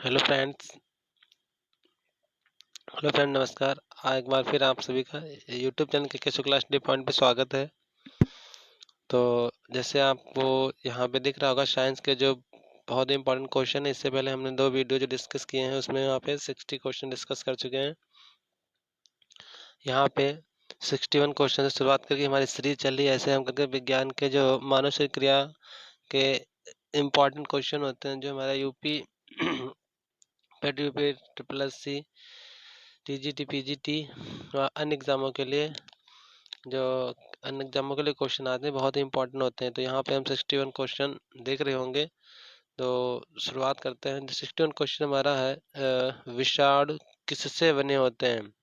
Hello friends hello friend नमस्कार। एक बार फिर आप सभी का यूट्यूब चैनल के शुक्ला स्टडी पॉइंट पे स्वागत है। तो जैसे आपको यहाँ पे दिख रहा होगा साइंस के जो बहुत ही इंपॉर्टेंट क्वेश्चन है। इससे पहले हमने 2 वीडियो जो डिस्कस किए हैं उसमें यहाँ पे 60 क्वेश्चन डिस्कस कर चुके हैं। यहाँ पे 61 क्वेश्चन से शुरुआत करके हमारी सीरीज चल रही है। ऐसे हम करके विज्ञान के जो मानव शरीर क्रिया के इम्पॉर्टेंट क्वेश्चन होते हैं, जो हमारा UP PET UP triple S C TGT PGT और अन्य एग्जामों के लिए जो अन्य एग्जामों के लिए क्वेश्चन आते हैं बहुत ही इंपॉर्टेंट होते हैं। तो यहाँ पे हम 61 क्वेश्चन देख रहे होंगे। तो शुरुआत करते हैं। 61 क्वेश्चन हमारा है विषाणु किससे बने होते हैं।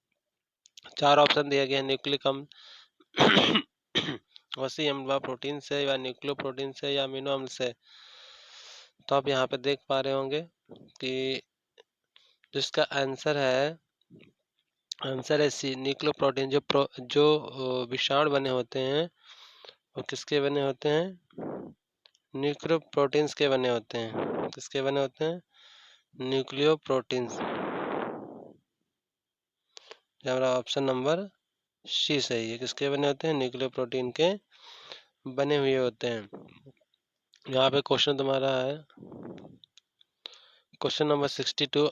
4 ऑप्शन दिया गया है, न्यूक्लिक अम्ल वसी अम्ल व प्रोटीन से या न्यूक्लियो प्रोटीन से या अमीनो अम्ल से। तो आप यहाँ पे देख पा रहे होंगे कि जिसका आंसर है सी, न्यूक्लियो प्रोटीन। जो विषाणु बने होते हैं वो किसके बने होते हैं, न्यूक्लियो प्रोटीन्स के बने होते हैं। किसके बने होते हैं, न्यूक्लियो प्रोटीन्स। हमारा ऑप्शन नंबर सी सही है। किसके बने होते हैं, न्यूक्लियो प्रोटीन के बने हुए होते हैं। यहाँ पे क्वेश्चन तुम्हारा है क्वेश्चन नंबर 62।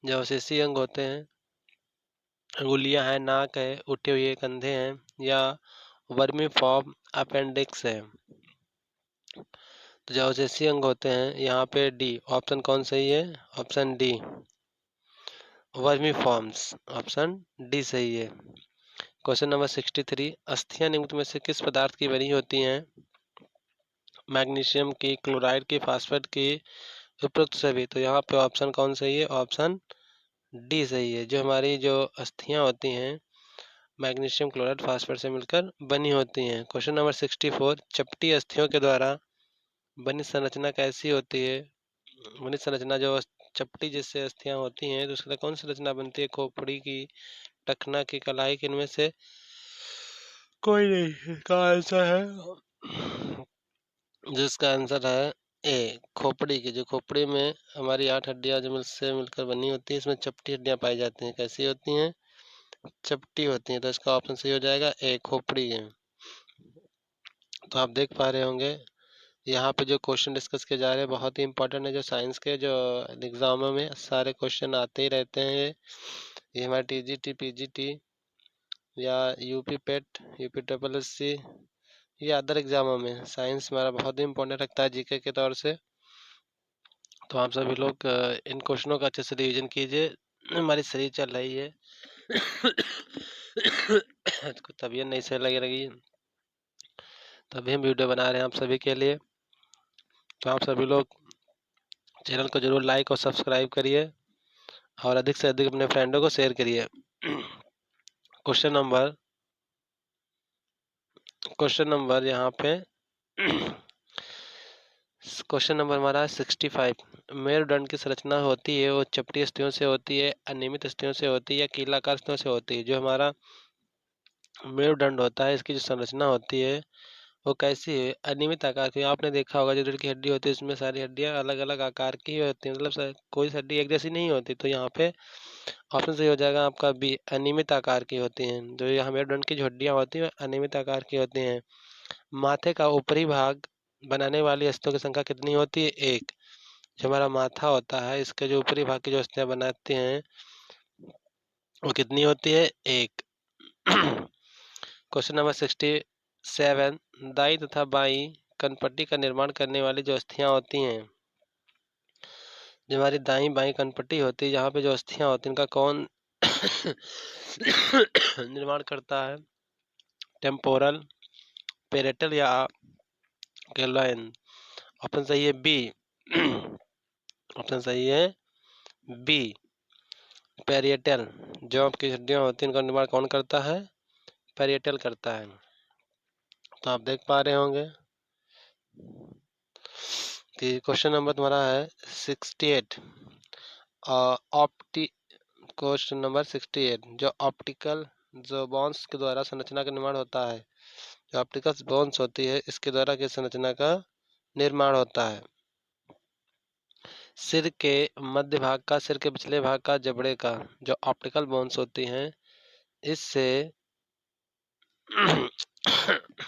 जो अवशेषी अंग होते हैं, अंगुलियां हैं, नाक है, उठे हुए कंधे हैं या वर्मी फॉर्म अपेंडिक्स है। तो जो अवशेषी अंग होते हैं यहाँ पे डी ऑप्शन कौन सही है, option D vermi forms, option D सही है। Question number 63। अस्थियां निम्न में से किस पदार्थ की बनी होती हैं, मैग्नीशियम की, क्लोराइड की, फास्फेट की, उपरोक्त सभी। तो यहाँ पे ऑप्शन कौन सही है, ऑप्शन डी सही है। जो हमारी जो अस्थियां होती हैं मैग्नीशियम क्लोराइड फास्फेट से मिलकर बनी होती हैं। Question number 64। चपटी अस्थियों के द्वारा बनी संरचना कैसी होती है। बनी संरचना जो चपटी जिससे अस्थियां होती हैं तो उसके कौन सी रचना बनती है, खोपड़ी की, टखना की, कलाई की, इनमें से कोई नहीं। इसका आंसर है, जिसका आंसर है ए, खोपड़ी की। जो खोपड़ी में हमारी 8 हड्डियां जो मिलकर बनी होती है, इसमें चपटी हड्डियां पाई जाती हैं। कैसी होती हैं, चपटी होती हैं। तो इसका ऑप्शन सही हो जाएगा ए, खोपड़ी है। तो आप देख पा रहे होंगे यहाँ पे जो क्वेश्चन डिस्कस किए जा रहे हैं बहुत ही इंपॉर्टेंट है। जो साइंस के जो एग्जामों में सारे क्वेश्चन आते ही रहते हैं। ये हमारे टीजीटी पीजीटी या UP PET UP triple S सी या अदर एग्जामों में साइंस हमारा बहुत ही इंपॉर्टेंट रखता है जीके के तौर से। तो आप सभी लोग इन क्वेश्चनों का अच्छे से रिवीजन कीजिए। हमारी सीरीज चल रही है तबीयत नहीं सही लग रही, तभी हम वीडियो बना रहे हैं आप सभी के लिए। तो आप सभी लोग चैनल को जरूर लाइक और सब्सक्राइब करिए और अधिक से अधिक अपने फ्रेंडों को शेयर करिए। क्वेश्चन नंबर यहाँ पे क्वेश्चन नंबर हमारा 65। मेरुदंड की संरचना होती है वो चपटी अस्थियों से होती है, अनियमित अस्थियों से होती है या कीलाकार अस्थियों से होती है। जो हमारा मेरुदंड होता है इसकी जो संरचना होती है वो कैसी है, अनियमित आकार की। आपने देखा होगा जो रीढ़ की हड्डी होती है उसमें सारी हड्डियां अलग अलग आकार की होती है, मतलब कोई हड्डी एक जैसी नहीं होती। तो यहाँ पे ऑप्शन सही हो जाएगा आपका बी, अनियमित आकार की होती हैं। जो यहाँ मेरुदंड की जो हड्डियां होती हैं अनियमित आकार की होती हैं। माथे का ऊपरी भाग बनाने वाली अस्थियों की संख्या कितनी होती है, एक। जो हमारा माथा होता है इसके जो ऊपरी भाग की जो अस्थियां बनाते हैं वो कितनी होती है, एक। Question number 67। दाई तथा बाई कनपट्टी का निर्माण करने वाली जो अस्थियां होती हैं, जो हमारी दाई बाई कनपट्टी होती है यहाँ पे जो अस्थियां होती हैं इनका कौन निर्माण करता है, टेम्पोरल, पेरेटल या कैलोइन। ऑप्शन सही है बी, ऑप्शन सही है बी, पेरिएटल। जो आपकी हड्डियां होती हैं इनका निर्माण कौन करता है, पेरिएटल करता है। तो आप देख पा रहे होंगे कि क्वेश्चन नंबर तुम्हारा है 68। ऑप्टी क्वेश्चन नंबर 68। जो ऑप्टिकल जो बॉन्स के द्वारा संरचना का निर्माण होता है, जो ऑप्टिकल बॉन्स होती है इसके द्वारा किस संरचना का निर्माण होता है। सिर के मध्य भाग का, सिर के पिछले भाग का, जबड़े का जो ऑप्टिकल बोन्स होती हैं, इससे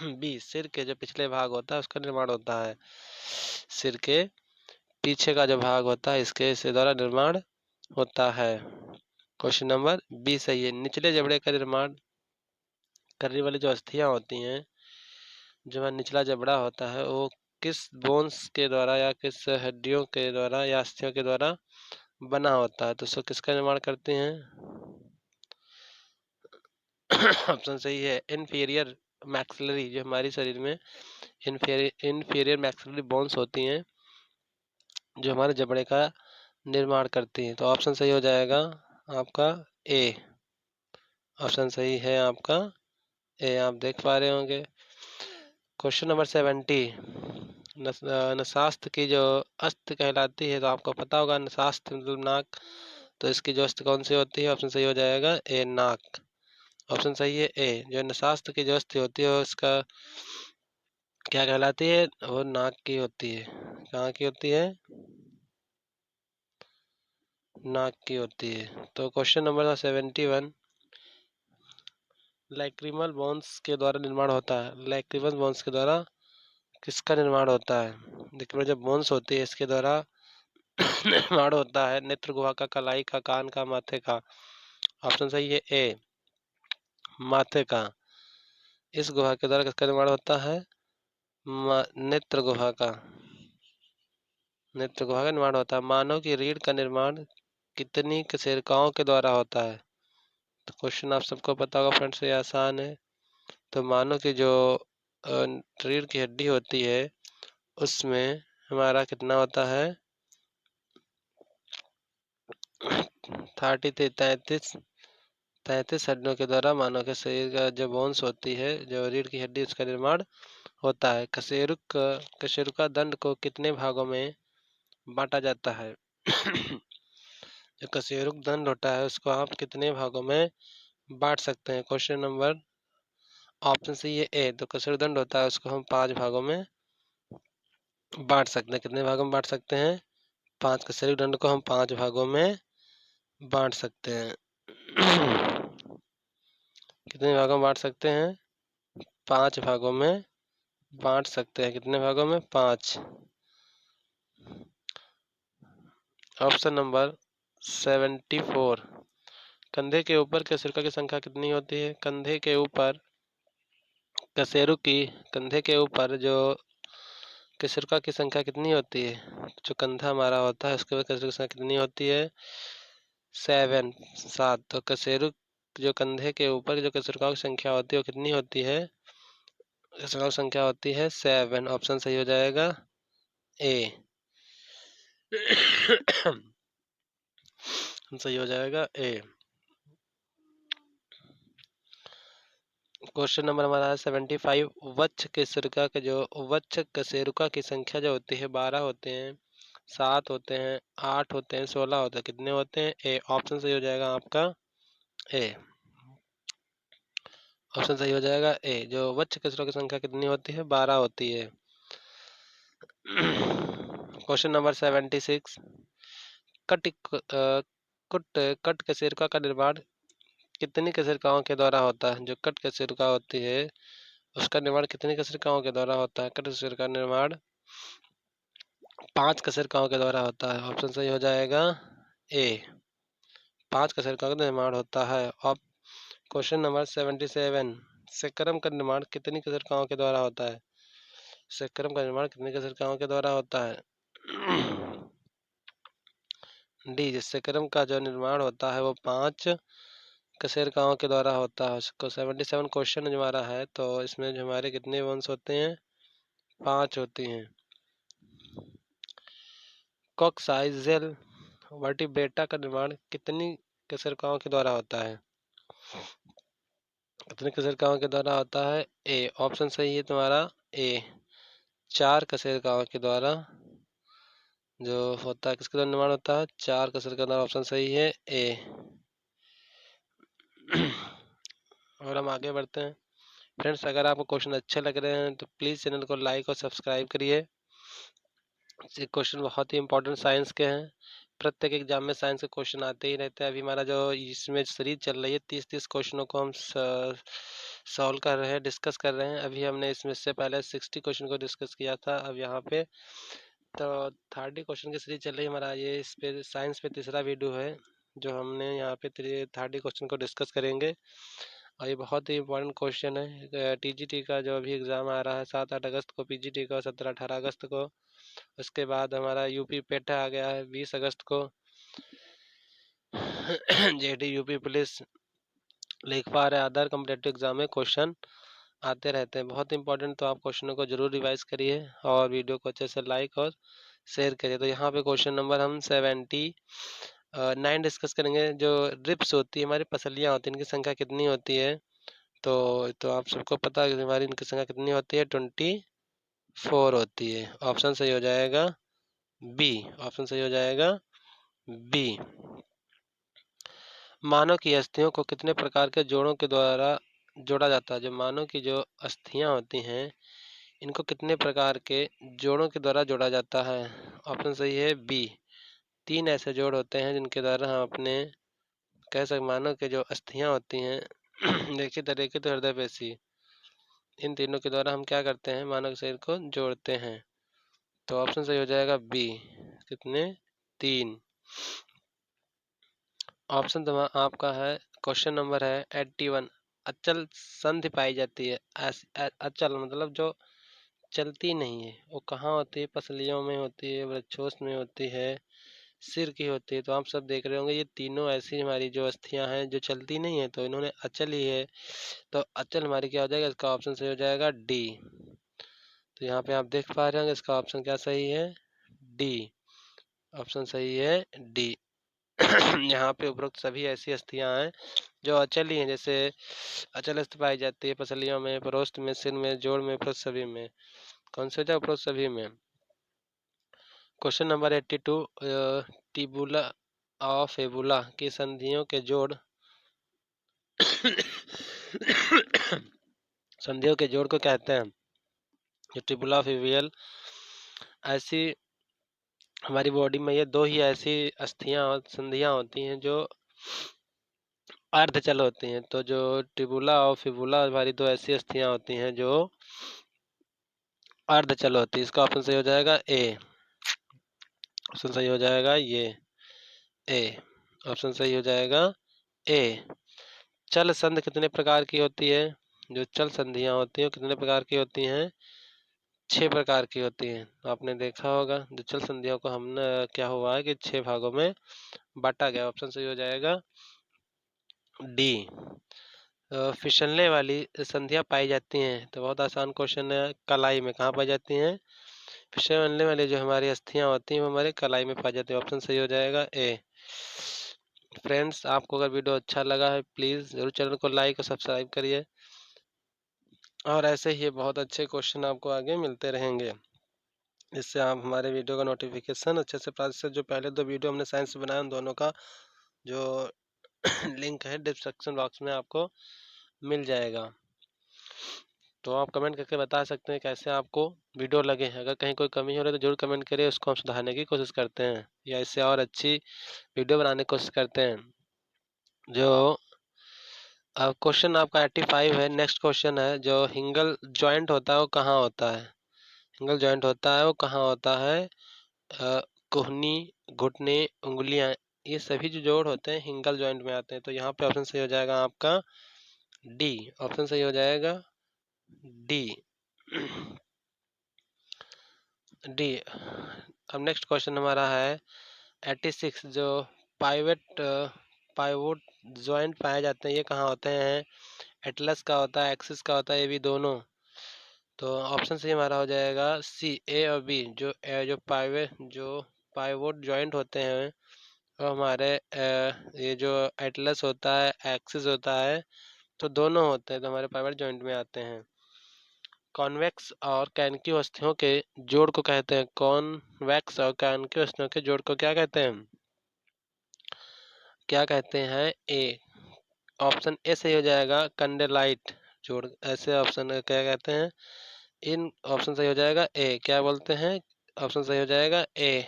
बी सिर के जो पिछले भाग होता है उसका निर्माण होता है। सिर के पीछे का जो भाग होता है इसके द्वारा निर्माण होता है। क्वेश्चन नंबर बी सही है। निचले जबड़े का निर्माण करने वाली जो अस्थियां होती हैं, जो निचला जबड़ा होता है, वो किस बोन्स के द्वारा या किस हड्डियों के द्वारा या अस्थियों के द्वारा बना होता है, तो उसको किसका निर्माण करते हैं? ऑप्शन सही है इन्फीरियर मैक्सिलरी, जो हमारी शरीर में इन्फीरियर मैक्सिलरी बोन्स होती हैं, जो हमारे जबड़े का निर्माण करती हैं। तो ऑप्शन सही हो जाएगा आपका ए। ऑप्शन सही है आपका ए, आप देख पा रहे होंगे। क्वेश्चन नंबर 70, नसास्थ की जो अस्थि कहलाती है, तो आपको पता होगा नसास्थ मतलब नाक, तो इसकी जो अस्थि कौन सी होती है? ऑप्शन सही हो जाएगा ए, नाक। ऑप्शन सही है ए, जो नसास्थ की जो अस्थि होती है उसका क्या कहलाती है? वो नाक की होती है। कहाँ की होती है? नाक की होती है। तो क्वेश्चन नंबर 71, लैक्रिमल बोन्स के द्वारा निर्माण होता है। लैक्रिमल बोन्स के द्वारा किसका निर्माण होता है? देखिए, जो बोन्स होती है इसके द्वारा निर्माण होता है नेत्र गुहा का, कलाई का, कान का, माथे का। ऑप्शन सही है ए, माथे का। इस गुहा के द्वारा किसका निर्माण होता है? नेत्र गुहा का। नेत्र गुहा का निर्माण होता है। मानव की रीढ़ का निर्माण कितनी कशेरुकाओं के द्वारा होता है? तो क्वेश्चन आप सबको पता होगा फ्रेंड्स, ये आसान है। तो मानव की जो रीढ़ की हड्डी होती है उसमें हमारा कितना होता है? 33 हड्डियों के द्वारा मानव के शरीर का जो बोन्स होती है, जो रीढ़ की हड्डी, उसका निर्माण होता है। कशेरुका दंड को कितने भागों में बांटा जाता है? जो कशेरुक दंड होता है उसको आप कितने भागों में बांट सकते हैं? क्वेश्चन नंबर ऑप्शन सी है ए, तो कशेरुक दंड होता है उसको हम 5 भागों में बांट सकते हैं। कितने भागों में बांट सकते हैं? 5। कशेरुक दंड को हम 5 भागों में बांट सकते हैं। कितने भागों में बांट सकते हैं? 5 भागों में बांट सकते हैं। कितने भागों में? 5। ऑप्शन नंबर 74, कंधे के ऊपर कशेरुका की संख्या कितनी होती है? कंधे के ऊपर जो कशेरुका की संख्या कितनी होती है? जो कंधा हमारा होता है उसके ऊपर कशेरुका की संख्या कितनी होती है? 7। तो जो कंधे के ऊपर जो कशेरुकाओं की संख्या होती है वो कितनी होती है? कशेरुकाओं की संख्या होती है 7। ऑप्शन सही हो जाएगा ए। सही हो जाएगा ए। क्वेश्चन नंबर हमारा है 75, वच्छ कशेरुका की संख्या जो होती है 12 होते हैं, 7 होते हैं, 8 होते हैं, 16 होते हैं। कितने होते हैं? ए। ऑप्शन सही हो जाएगा आपका ए। ऑप्शन सही हो जाएगा ए, जो वच्छ कशेरुका की संख्या कितनी होती है? 12 होती है। क्वेश्चन नंबर 76, कट कुट कट कशेरुका का निर्माण कितनी कशेरुकाओं के द्वारा होता है? जो कट कशेरुका होती है उसका निर्माण कितनी कशेरुकाओं के द्वारा होता है? कट कशेरुका का निर्माण 5 कशेरुकाओं के द्वारा होता है। ऑप्शन सही हो जाएगा ए, 5 कशेरुकाओं का निर्माण होता है। अब क्वेश्चन नंबर 77, सेक्रम का निर्माण कितनी कशेरुकाओं के द्वारा होता है? सेक्रम का निर्माण कितनी कशेरुकाओं के द्वारा होता है? डी, जिस सेक्रम का जो निर्माण होता है वो 5 कशेरुकाओं के द्वारा होता है। उसको 77 क्वेश्चन जो हमारा है, तो इसमें जो हमारे कितने वंश होते हैं? 5 होती हैं। कॉक्साइजल वर्टिब्रेटा का निर्माण कितनी कशेरुकाओं के द्वारा होता है? कितनी कशेरुकाओं के द्वारा होता है? ए। ऑप्शन सही है तुम्हारा ए, 4 कशेरुकाओं के द्वारा जो होता है। किसके द्वारा निर्माण होता है? 4 कशेरुकाओं के द्वारा। ऑप्शन सही है ए। और हम आगे बढ़ते हैं। फ्रेंड्स, अगर आपको क्वेश्चन अच्छे लग रहे हैं तो प्लीज़ चैनल को लाइक और सब्सक्राइब करिए। ये क्वेश्चन बहुत ही इंपॉर्टेंट साइंस के हैं। प्रत्येक एग्जाम में साइंस के क्वेश्चन आते ही रहते हैं। अभी हमारा जो इसमें सीरीज चल रही है 30 क्वेश्चनों को हम सॉल्व कर रहे हैं, डिस्कस कर रहे हैं। अभी हमने इसमें से पहले 60 क्वेश्चन को डिस्कस किया था। अब यहाँ पे तो 30 क्वेश्चन की सीरीज चल रही है हमारा। ये इस पे साइंस पे तीसरा वीडियो है जो हमने यहाँ पे 30 क्वेश्चन को डिस्कस करेंगे। और ये बहुत ही इंपॉर्टेंट क्वेश्चन है। टीजीटी का जो अभी एग्ज़ाम आ रहा है 7-8 अगस्त को, पीजीटी का 17-18 अगस्त को। उसके बाद हमारा यूपी पेट आ गया है 20 अगस्त को। जेडी यूपी पुलिस, लेखपाल अदर कॉम्पिटेटिव एग्जाम में क्वेश्चन आते रहते हैं, बहुत इंपॉर्टेंट। तो आप क्वेश्चनों को जरूर रिवाइज करिए और वीडियो को अच्छे से लाइक और शेयर करिए। तो यहाँ पे क्वेश्चन नंबर हम 79 डिस्कस करेंगे। जो रिप्स होती है, हमारी पसलियाँ होती हैं, इनकी संख्या कितनी होती है? तो आप सबको पता है कि हमारी इनकी संख्या कितनी होती है? 24 होती है। ऑप्शन सही हो जाएगा बी। ऑप्शन सही हो जाएगा बी। मानव की अस्थियों को कितने प्रकार के जोड़ों के द्वारा जोड़ा जाता है? जो मानव की जो अस्थियां होती हैं, इनको कितने प्रकार के जोड़ों के द्वारा जोड़ा जाता है? ऑप्शन सही है बी। 3 ऐसे जोड़ होते हैं जिनके द्वारा हम अपने कह सकते मानव के जो अस्थियां होती हैं देखिए तरीके तो हृदय पेशी, इन तीनों के द्वारा हम क्या करते हैं? मानव शरीर को जोड़ते हैं। तो ऑप्शन सही हो जाएगा बी। कितने? 3। ऑप्शन आपका है, क्वेश्चन नंबर है 81। अचल संधि पाई जाती है। अचल मतलब जो चलती नहीं है, वो कहाँ होती है? पसलियों में होती है, वृक्षोष में होती है, सिर की होती है। तो आप सब देख रहे होंगे ये तीनों ऐसी हमारी जो अस्थियां हैं जो चलती नहीं है, तो इन्होंने अचल ही है। तो अचल हमारी क्या हो जाएगा? इसका ऑप्शन सही हो जाएगा डी। तो यहाँ पे आप देख पा रहे होंगे इसका ऑप्शन क्या सही है? डी। ऑप्शन सही है डी। यहाँ पे उपरोक्त सभी ऐसी अस्थियां हैं जो अचल ही हैं। जैसे अचल अस्थि पाई जाती है पसलियों में, परोस्त में, सिर में, जोड़ में, उपरोक्त सभी में। कौन से होता है? उपरोक्त सभी में। Question number 82। टिबुला और फेबुला की संधियों के जोड़ संधियों के जोड़ को कहते हैं। जो टिबुला फेवियल, ऐसी हमारी बॉडी में ये दो ही ऐसी अस्थियां और संधियां होती हैं जो अर्धचल होती हैं। तो जो टिबुला और फिबुला हमारी दो ऐसी अस्थियां होती हैं जो अर्धचल होती है। इसका ऑप्शन सही हो जाएगा ए। ऑप्शन सही हो जाएगा ये ए। ऑप्शन सही हो जाएगा ए। चल संधि कितने प्रकार की होती है? जो चल संधियां होती हैं कितने प्रकार की होती हैं? 6 प्रकार की होती हैं। आपने देखा होगा जो चल संधियों को हमने क्या हुआ है कि 6 भागों में बांटा गया। ऑप्शन सही हो जाएगा डी। फिसलने वाली संधियां पाई जाती हैं। तो बहुत आसान क्वेश्चन है। कलाई में कहाँ पाई जाती हैं? फिसलने वाली जो हमारी अस्थियां होती हैं वो हमारे कलाई में पाई जाती है। ऑप्शन सही हो जाएगा ए। फ्रेंड्स, आपको अगर वीडियो अच्छा लगा है प्लीज़ ज़रूर चैनल को लाइक और सब्सक्राइब करिए। और ऐसे ही बहुत अच्छे क्वेश्चन आपको आगे मिलते रहेंगे, इससे आप हमारे वीडियो का नोटिफिकेशन अच्छे से प्राप्त से। जो पहले 2 वीडियो हमने साइंस से बनाए उन दोनों का जो लिंक है डिस्क्रिप्शन बॉक्स में आपको मिल जाएगा। तो आप कमेंट करके बता सकते हैं कैसे आपको वीडियो लगे हैं। अगर कहीं कोई कमी हो रही है तो जरूर कमेंट करिए, उसको हम सुधारने की कोशिश करते हैं या इससे और अच्छी वीडियो बनाने की कोशिश करते हैं। जो अब क्वेश्चन आपका 85 है। नेक्स्ट क्वेश्चन है, जो हिंगल जॉइंट होता है वो कहाँ होता है? हिंगल जॉइंट होता है वो कहाँ होता है? कोहनी, घुटने, उंगलियां, ये सभी जो जोड़ होते हैं हिंगल जॉइंट में आते हैं। तो यहाँ पे ऑप्शन सही हो जाएगा आपका डी। ऑप्शन सही हो जाएगा डी। डी। अब नेक्स्ट क्वेश्चन हमारा है 86। जो पाइवट पाइवोट जॉइंट पाए जाते हैं ये कहाँ होते हैं? एटलस का होता है, एक्सिस का होता है, ये भी दोनों। तो ऑप्शन सही हमारा हो जाएगा सी, ए और बी। जो पाइवोट जॉइंट होते हैं वो हमारे ये जो एटलस होता है, एक्सिस होता है, तो दोनों होते हैं, तो हमारे पाइवट जॉइंट में आते हैं। कॉन्वेक्स और कॉन्केव अस्थियों के जोड़ को कहते हैं। कॉन्वेक्स और कॉन्केव अस्थियों के जोड़ को क्या कहते हैं? क्या कहते हैं? ए। ऑप्शन ए सही हो जाएगा कंडेलाइट जोड़। ऐसे ऑप्शन क्या कहते हैं? इन ऑप्शन सही हो जाएगा ए। क्या बोलते हैं? ऑप्शन सही हो जाएगा ए।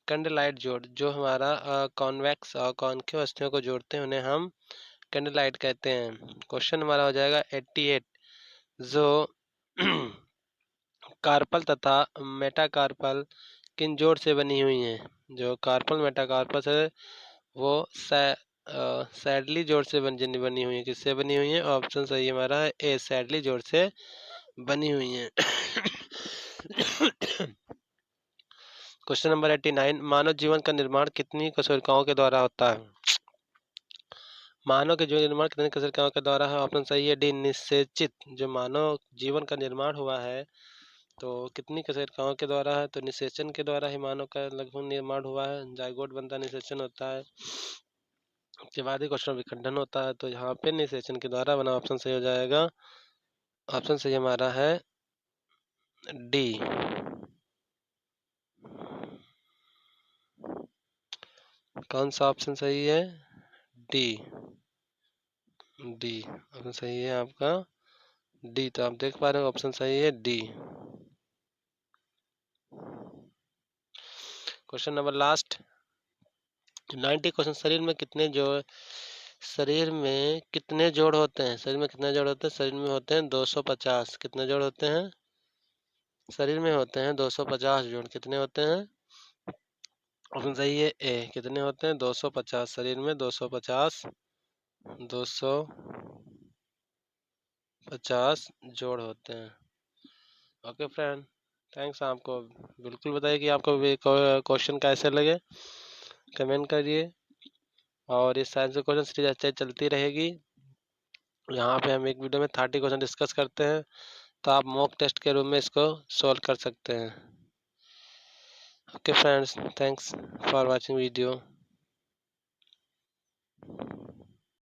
कैंडललाइट जोड़, जो हमारा कॉन्वेक्स और कॉनकेव अवस्थियों को जोड़ते हैं उन्हें हम कैंडललाइट कहते हैं। क्वेश्चन हमारा हो जाएगा 88, जो कार्पल तथा मेटाकार्पल किन जोड़ से बनी हुई हैं? जो कार्पल मेटाकार्पस है वो सैडली जोड़ से बनी हुई है। किससे बनी हुई है? ऑप्शन सही हमारा है ए, सैडली जोड़ से बनी हुई है। क्वेश्चन नंबर 89, मानव जीवन का निर्माण कितनी कोशिकाओं के द्वारा होता है? मानव के जीवन निर्माण कितनी कोशिकाओं के द्वारा है? ऑप्शन सही है डी, निषेचित। जो मानव जीवन का निर्माण हुआ है तो कितनी कोशिकाओं के द्वारा है? तो निषेचन के द्वारा ही मानव का लगभग निर्माण हुआ है। जाइगोट बनता है, निषेचन होता है, उसके बाद ही क्वेश्चन विखंडन होता है। तो यहाँ पे निषेचन के द्वारा बना। ऑप्शन सही हो जाएगा। ऑप्शन सही हमारा है डी। कौन सा ऑप्शन सही है? डी। डी ऑप्शन सही है आपका डी। तो आप देख पा रहे हो ऑप्शन सही है D. Question number last 90 question, शरीर में कितने जोड़ होते हैं? शरीर में कितने जोड़ होते हैं? शरीर में होते हैं 250। कितने जोड़ होते हैं? शरीर में होते हैं 250 जोड़। कितने होते हैं? ऑप्शन सही है ए। कितने होते हैं? 250। शरीर में 250 जोड़ होते हैं। Okay friend, thanks. आपको बिल्कुल बताइए कि आपको क्वेश्चन कैसे लगे, कमेंट करिए। और इस साइंस की क्वेश्चन सीरीज अच्छे चलती रहेगी। यहाँ पे हम एक वीडियो में 30 क्वेश्चन डिस्कस करते हैं, तो आप मॉक टेस्ट के रूप में इसको सॉल्व कर सकते हैं। Okay friends, thanks for watching video.